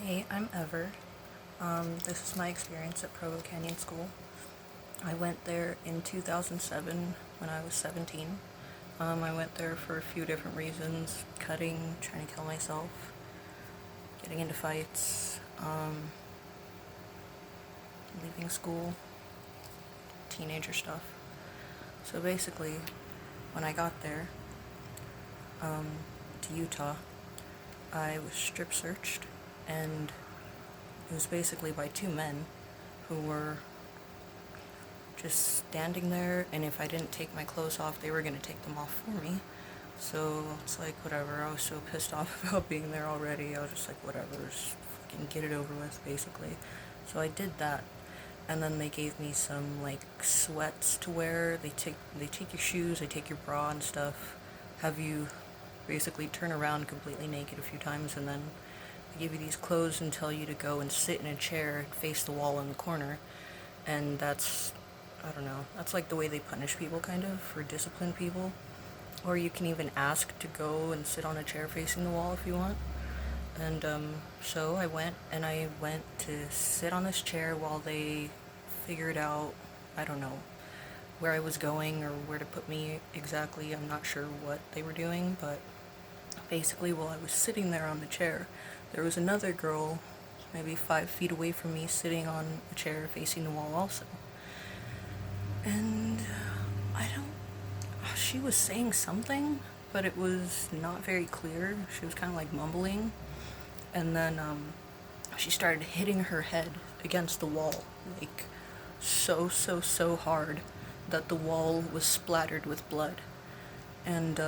Hey, I'm Ever. This is my experience at Provo Canyon School. I went there in 2007 when I was 17. I went there for a few different reasons: cutting, trying to kill myself, getting into fights, leaving school, teenager stuff. So basically, when I got there to Utah, I was strip searched, and it was basically by two men who were just standing there, and if I didn't take my clothes off, they were going to take them off for me. So it's like, whatever. I was so pissed off about being there already. I was just like, whatever, just fucking get it over with, basically. So I did that, and then they gave me some like sweats to wear. They take your shoes, they take your bra and stuff, have you basically turn around completely naked a few times, and then they give you these clothes and tell you to go and sit in a chair, face the wall in the corner. And I don't know, that's like the way they punish people, kind of, for discipline people. Or you can even ask to go and sit on a chair facing the wall if you want. And so I went to sit on this chair while they figured out, I don't know, where I was going or where to put me exactly. I'm not sure what they were doing, but basically while I was sitting there on the chair, there was another girl maybe 5 feet away from me sitting on a chair facing the wall also. And she was saying something, but it was not very clear. She was kind of like mumbling. And then she started hitting her head against the wall, like so hard that the wall was splattered with blood. And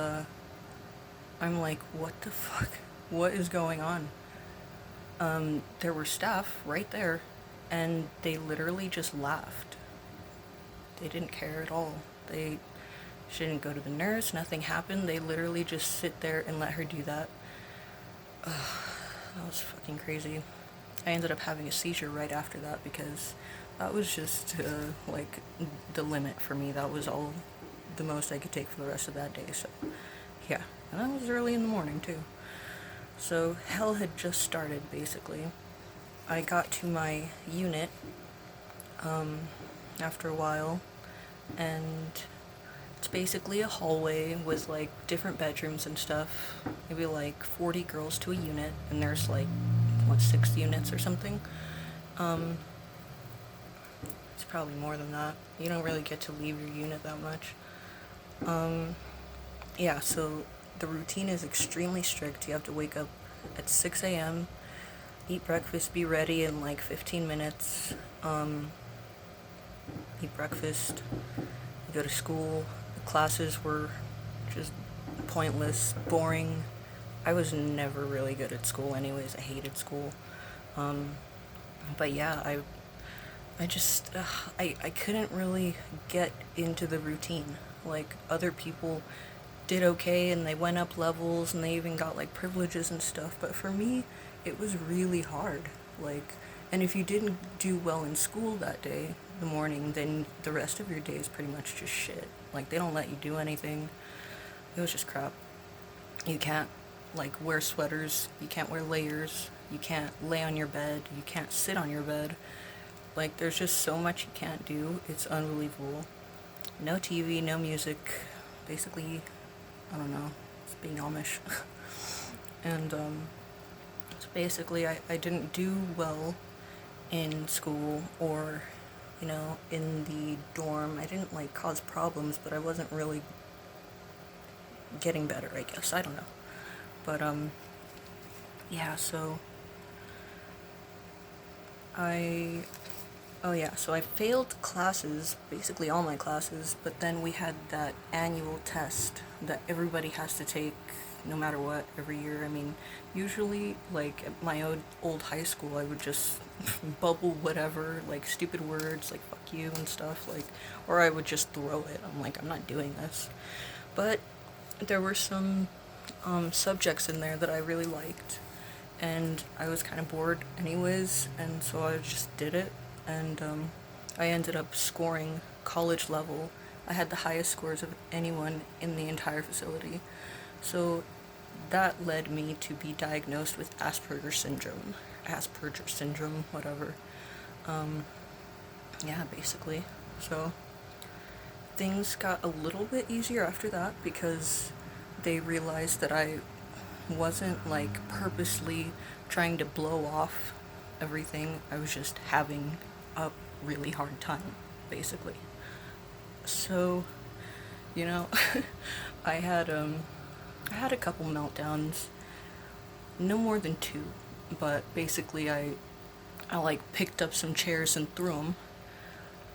I'm like, what the fuck? What is going on? There were staff right there, and they literally just laughed. They didn't care at all. She didn't go to the nurse, nothing happened. They literally just sit there and let her do that. That was fucking crazy. I ended up having a seizure right after that because that was just like the limit for me. That was all the most I could take for the rest of that day. So yeah, and that was early in the morning too. So hell had just started, basically. I got to my unit after a while, and it's basically a hallway with like different bedrooms and stuff. Maybe like 40 girls to a unit, and there's like, 6 units or something. It's probably more than that. You don't really get to leave your unit that much. Yeah, so the routine is extremely strict. You have to wake up at 6 a.m., eat breakfast, be ready in like 15 minutes, eat breakfast, you go to school. The classes were just pointless, boring. I was never really good at school anyways. I hated school. But yeah, I just, I couldn't really get into the routine. Like, other people did okay and they went up levels and they even got like privileges and stuff, but for me it was really hard. Like, and if you didn't do well in school that day, the morning, then the rest of your day is pretty much just shit. Like, they don't let you do anything. It was just crap. You can't like wear sweaters, you can't wear layers, you can't lay on your bed, you can't sit on your bed. Like, there's just so much you can't do. It's unbelievable. No TV, no music. Basically, I don't know, it's being Amish. And so basically I didn't do well in school or, in the dorm. I didn't like cause problems, but I wasn't really getting better, I guess. I don't know. But yeah, so I so I failed classes, basically all my classes, but then we had that annual test that everybody has to take no matter what every year. I mean, usually, like, at my old high school, I would just bubble whatever, like, stupid words, like, fuck you and stuff, like, or I would just throw it. I'm like, I'm not doing this. But there were some subjects in there that I really liked, and I was kind of bored anyways, and so I just did it. And I ended up scoring college level. I had the highest scores of anyone in the entire facility. So that led me to be diagnosed with Asperger syndrome, whatever. Um, yeah, basically. So things got a little bit easier after that because they realized that I wasn't like purposely trying to blow off everything. I was just having a really hard time, basically. So, you know, I had I had a couple meltdowns, no more than two, but basically I like picked up some chairs and threw them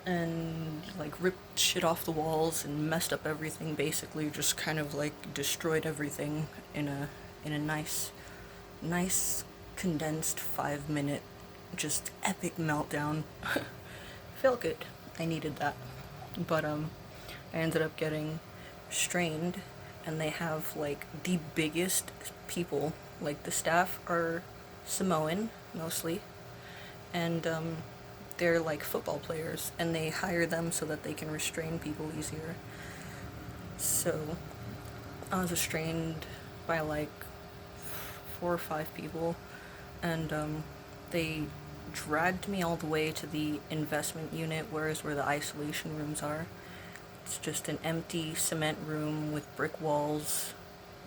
and like ripped shit off the walls and messed up everything, basically just kind of like destroyed everything in a nice condensed 5 minute just epic meltdown. Felt good. I needed that. But I ended up getting strained, and they have like the biggest people. Like the staff are Samoan mostly, and they're like football players, and they hire them so that they can restrain people easier. So I was restrained by like 4 or 5 people, and they dragged me all the way to the investment unit, where the isolation rooms are. It's just an empty cement room with brick walls,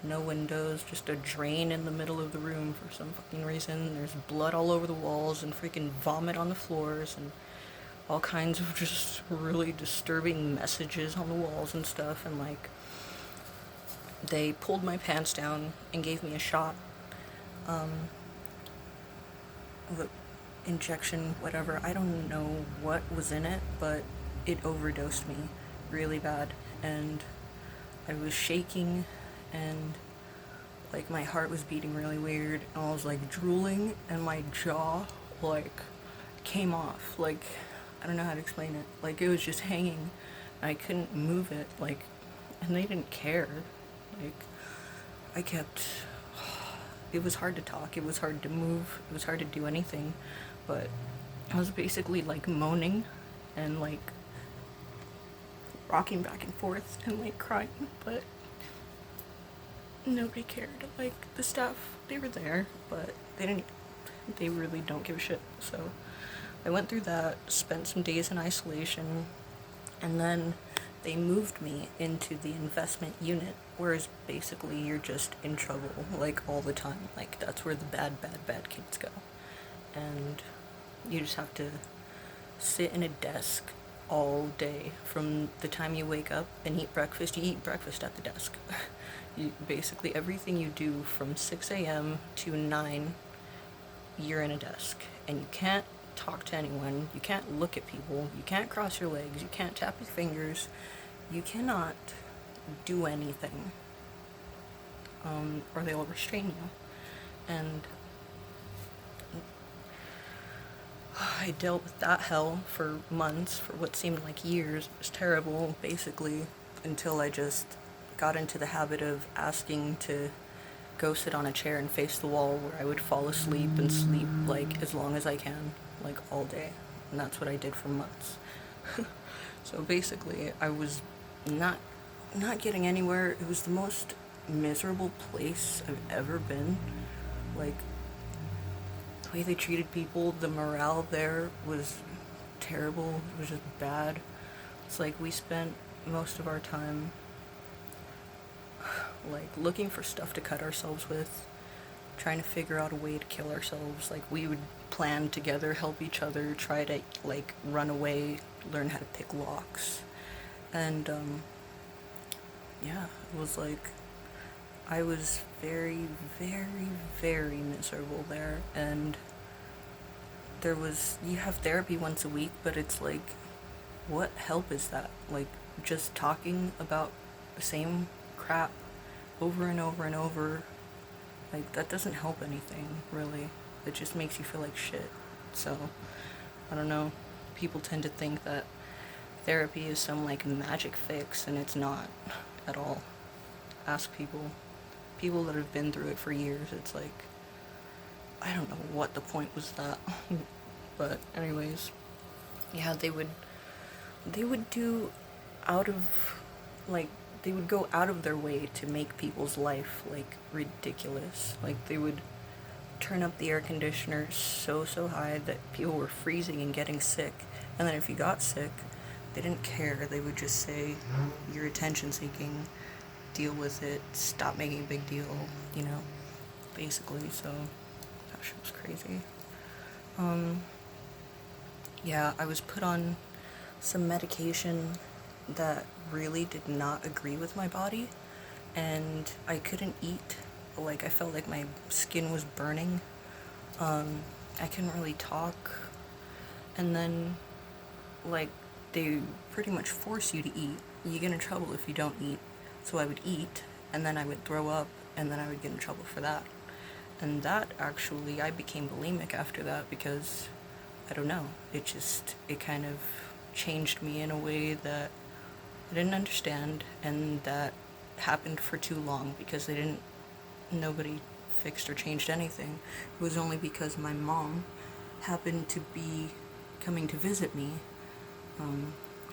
no windows, just a drain in the middle of the room for some fucking reason. There's blood all over the walls and freaking vomit on the floors and all kinds of just really disturbing messages on the walls and stuff. And like, they pulled my pants down and gave me a shot. The injection, whatever, I don't know what was in it, but it overdosed me really bad, and I was shaking, and like my heart was beating really weird, and I was like drooling, and my jaw like came off. Like, I don't know how to explain it. Like, it was just hanging, and I couldn't move it. Like, and they didn't care. Like, I kept. It was hard to talk. It was hard to move. It was hard to do anything. But I was basically like moaning and like rocking back and forth and like crying, but nobody cared. Like, the staff, they were there, but they really don't give a shit. So I went through that, spent some days in isolation, and then they moved me into the investment unit, whereas basically you're just in trouble like all the time. Like, that's where the bad kids go. And you just have to sit in a desk all day. From the time you wake up and eat breakfast, you eat breakfast at the desk. Basically everything you do from 6 a.m. to 9, you're in a desk. And you can't talk to anyone, you can't look at people, you can't cross your legs, you can't tap your fingers, you cannot do anything. Or they'll restrain you. And I dealt with that hell for months, for what seemed like years. It was terrible, basically, until I just got into the habit of asking to go sit on a chair and face the wall, where I would fall asleep and sleep like as long as I can, like all day. And that's what I did for months. So basically, I was not getting anywhere. It was the most miserable place I've ever been. Like, the way they treated people, the morale there was terrible. It was just bad. It's like we spent most of our time like looking for stuff to cut ourselves with, trying to figure out a way to kill ourselves. Like, we would plan together, help each other, try to like run away, learn how to pick locks. And yeah, it was like I was very, very, very miserable there. And you have therapy once a week, but it's like, what help is that? Like, just talking about the same crap over and over and over, like, that doesn't help anything, really. It just makes you feel like shit. So, I don't know. People tend to think that therapy is some like magic fix, and it's not at all. Ask people that have been through it for years. It's like, I don't know what the point was that. But anyways, yeah, they would do out of like they would go out of their way to make people's life, like, ridiculous. Like, they would turn up the air conditioner so high that people were freezing and getting sick. And then if you got sick, they didn't care. They would just say, you're attention seeking, deal with it, stop making a big deal, you know, basically. So that shit was crazy. Yeah, I was put on some medication that really did not agree with my body, and I couldn't eat. Like, I felt like my skin was burning. I couldn't really talk. And then, like, they pretty much force you to eat. You get in trouble if you don't eat. So I would eat, and then I would throw up, and then I would get in trouble for that. And that actually, I became bulimic after that because, I don't know, it kind of changed me in a way that I didn't understand, and that happened for too long because nobody fixed or changed anything. It was only because my mom happened to be coming to visit me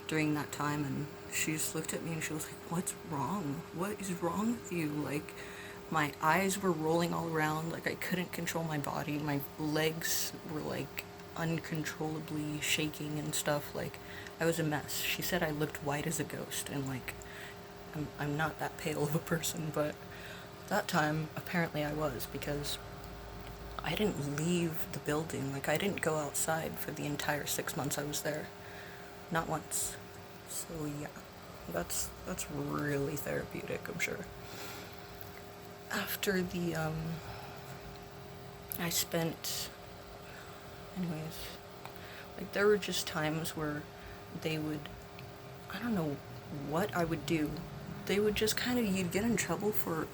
during that time, and she just looked at me and she was like, what's wrong? What is wrong with you? Like, my eyes were rolling all around, like I couldn't control my body, my legs were like uncontrollably shaking and stuff, like I was a mess. She said I looked white as a ghost, and like I'm not that pale of a person, but that time apparently I was, because I didn't leave the building. Like, I didn't go outside for the entire 6 months I was there. Not once. So yeah, that's really therapeutic, I'm sure. After the I spent, anyways, like, there were just times where they would, I don't know what I would do. They would just kind of, you'd get in trouble for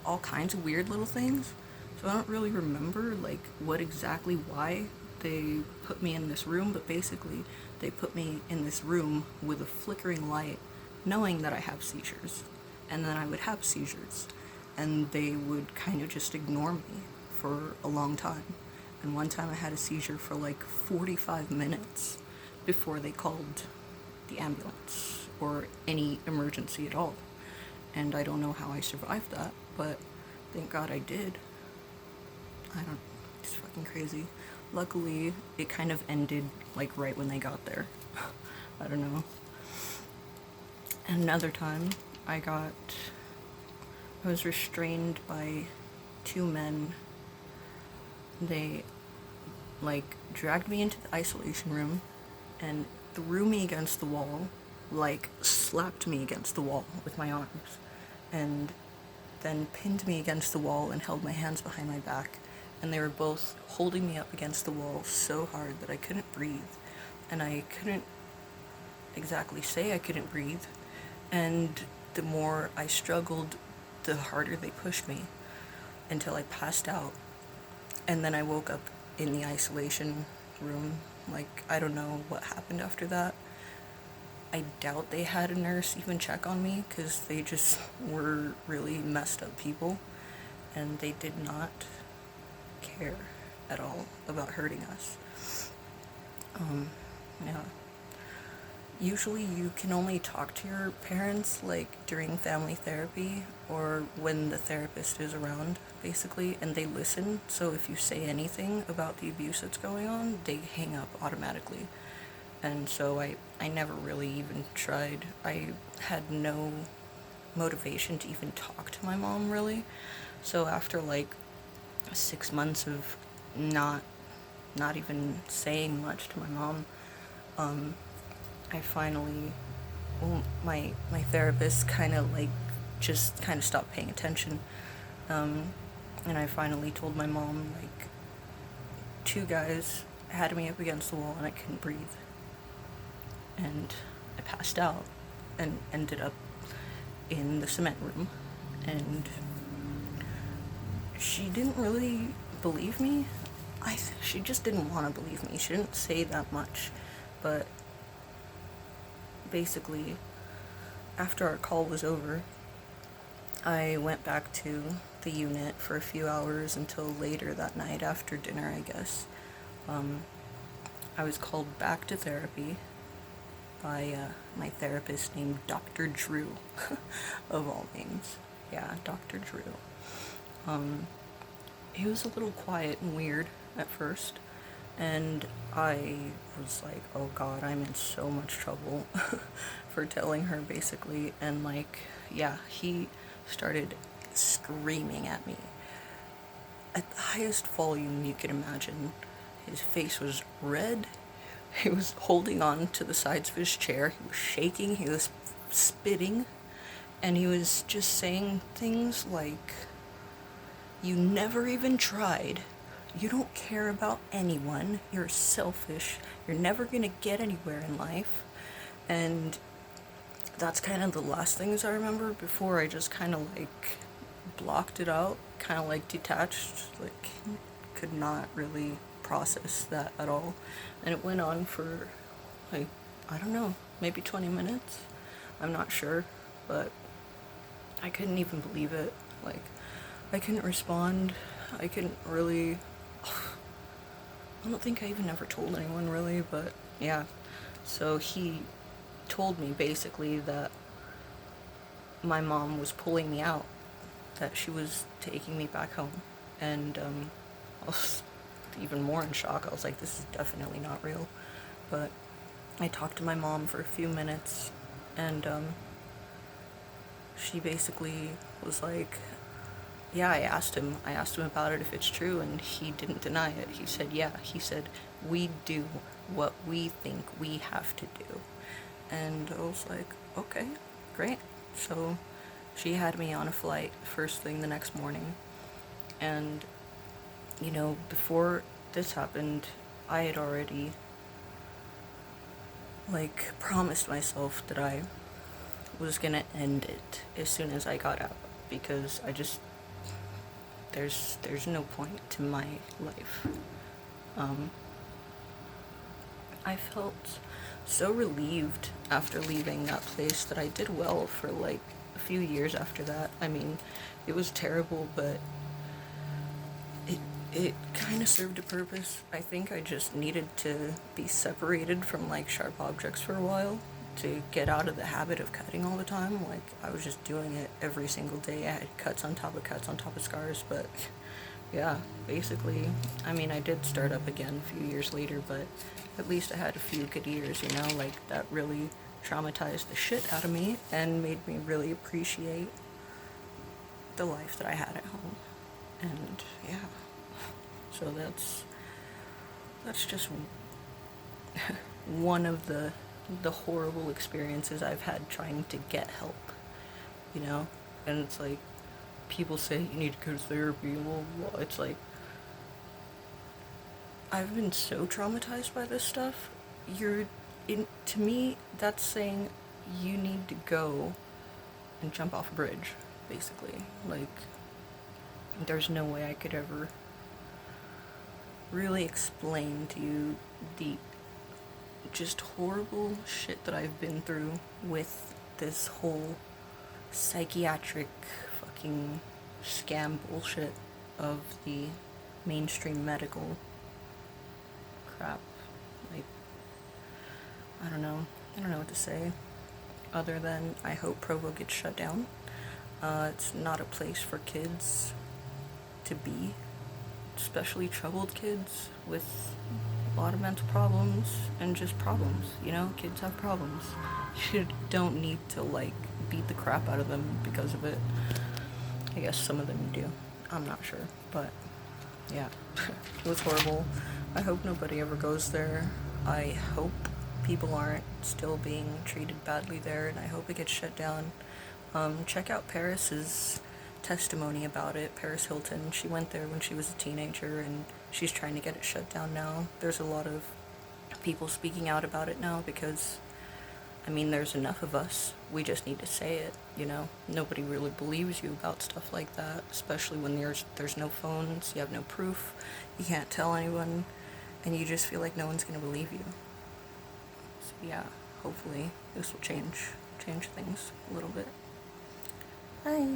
all kinds of weird little things. So I don't really remember, like, why they put me in this room, but basically they put me in this room with a flickering light, knowing that I have seizures. And then I would have seizures, and they would kind of just ignore me for a long time. And one time I had a seizure for like 45 minutes before they called the ambulance or any emergency at all. And I don't know how I survived that, but thank God I did. It's fucking crazy. Luckily, it kind of ended like right when they got there. I don't know. Another time, I was restrained by two men. They, like, dragged me into the isolation room and threw me against the wall, like, slapped me against the wall with my arms, and then pinned me against the wall and held my hands behind my back. And they were both holding me up against the wall so hard that I couldn't breathe. And I couldn't exactly say I couldn't breathe. And the more I struggled, the harder they pushed me until I passed out. And then I woke up in the isolation room. Like, I don't know what happened after that. I doubt they had a nurse even check on me, because they just were really messed up people. And they did not care at all about hurting us. Yeah. Usually you can only talk to your parents, like, during family therapy or when the therapist is around, basically, and they listen. So if you say anything about the abuse that's going on, they hang up automatically. And so I never really even tried. I had no motivation to even talk to my mom, really. So after, like, 6 months of not even saying much to my mom, I finally, my therapist kind of stopped paying attention, and I finally told my mom, like, two guys had me up against the wall and I couldn't breathe, and I passed out and ended up in the cement room, and she didn't really believe me. She just didn't want to believe me. She didn't say that much, but basically, after our call was over, I went back to the unit for a few hours until later that night after dinner, I guess. I was called back to therapy, by my therapist named Dr. Drew, of all names. Yeah, Dr. Drew. He was a little quiet and weird at first, and I was like, oh god, I'm in so much trouble for telling her, basically. And like, yeah, he started screaming at me at the highest volume you could imagine. His face was red. He was holding on to the sides of his chair. He was shaking. He was spitting. And he was just saying things like, you never even tried. You don't care about anyone. You're selfish. You're never going to get anywhere in life. And that's kind of the last things I remember before I just kind of like blocked it out, kind of like detached, like could not really process that at all. And it went on for like, I don't know, maybe 20 minutes. I'm not sure, but I couldn't even believe it. Like, I couldn't respond. I couldn't really, I don't think I even ever told anyone really, but yeah. So he told me basically that my mom was pulling me out, that she was taking me back home. And I was even more in shock. I was like, this is definitely not real. But I talked to my mom for a few minutes, and she basically was like, yeah, I asked him about it, if it's true, and he didn't deny it. He said, yeah, he said, we do what we think we have to do. And I was like, okay, great. So she had me on a flight first thing the next morning. And, you know, before this happened, I had already, like, promised myself that I was gonna end it as soon as I got out, because I just, there's no point to my life. I felt so relieved after leaving that place that I did well for like a few years after that. I mean, it was terrible, but it kind of served a purpose. I think I just needed to be separated from like sharp objects for a while to get out of the habit of cutting all the time. Like, I was just doing it every single day. I had cuts on top of scars, but yeah, basically, I mean, I did start up again a few years later, but at least I had a few good years, you know, like, that really traumatized the shit out of me and made me really appreciate the life that I had at home. And yeah, so that's just one of the horrible experiences I've had trying to get help, you know. And it's like, people say you need to go to therapy, blah, blah, blah. It's like, I've been so traumatized by this stuff. To me, that's saying you need to go and jump off a bridge, basically. Like, there's no way I could ever really explain to you the just horrible shit that I've been through with this whole psychiatric fucking scam bullshit of the mainstream medical crap. Like, I don't know what to say other than I hope Provo gets shut down. It's not a place for kids to be, especially troubled kids with a lot of mental problems and just problems, you know. Kids have problems. You don't need to like beat the crap out of them because of it. I guess some of them do, I'm not sure, but yeah. It was horrible. I hope nobody ever goes there. I hope people aren't still being treated badly there, and I hope it gets shut down. Check out Paris's testimony about it. Paris Hilton, she went there when she was a teenager, and she's trying to get it shut down now. There's a lot of people speaking out about it now because, I mean, there's enough of us. We just need to say it, you know? Nobody really believes you about stuff like that, especially when there's no phones, you have no proof, you can't tell anyone, and you just feel like no one's gonna believe you. So yeah, hopefully this will change things a little bit. Bye.